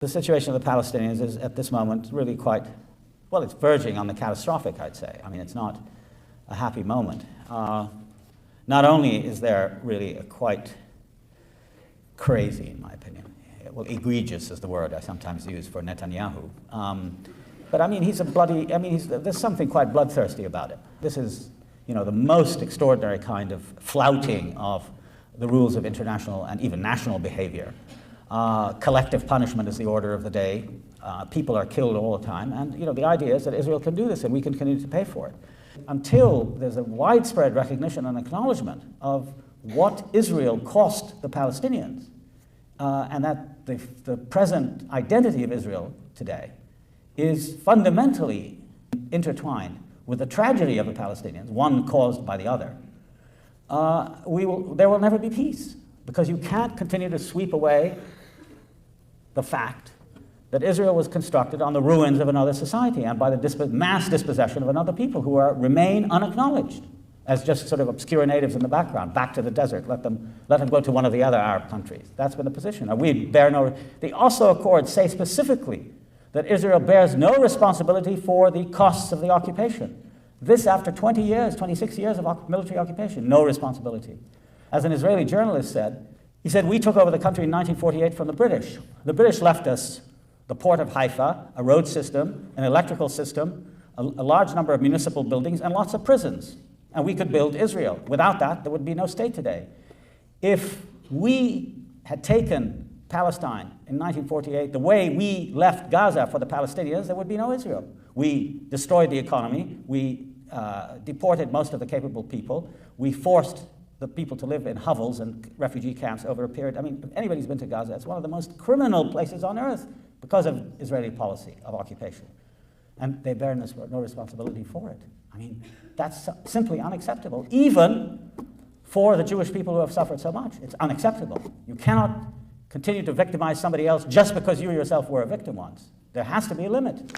The situation of the Palestinians is at this moment really quite, well, it's verging on the catastrophic, I'd say. I mean, it's not a happy moment. Not only is there really a quite crazy, in my opinion, well, egregious is the word I sometimes use for Netanyahu, but I mean, there's something quite bloodthirsty about it. This is, the most extraordinary kind of flouting of the rules of international and even national behavior. Collective punishment is the order of the day. People are killed all the time, and the idea is that Israel can do this and we can continue to pay for it. Until there's a widespread recognition and acknowledgement of what Israel cost the Palestinians, and that the present identity of Israel today is fundamentally intertwined with the tragedy of the Palestinians, one caused by the other, there will never be peace, because you can't continue to sweep away the fact that Israel was constructed on the ruins of another society and by the mass dispossession of another people who remain unacknowledged as just sort of obscure natives in the background, back to the desert, let them go to one of the other Arab countries. That's been the position. The Oslo Accords say specifically that Israel bears no responsibility for the costs of the occupation. This after 26 years of military occupation, no responsibility. As an Israeli journalist said, he said, we took over the country in 1948 from the British. The British left us the port of Haifa, a road system, an electrical system, a large number of municipal buildings, and lots of prisons. And we could build Israel. Without that, there would be no state today. If we had taken Palestine in 1948 the way we left Gaza for the Palestinians, there would be no Israel. We destroyed the economy. We deported most of the capable people. We forced the people to live in hovels and refugee camps over a period. I mean, if anybody's been to Gaza, it's one of the most criminal places on earth because of Israeli policy of occupation. And they bear no responsibility for it. I mean, that's simply unacceptable, even for the Jewish people who have suffered so much. It's unacceptable. You cannot continue to victimize somebody else just because you yourself were a victim once. There has to be a limit.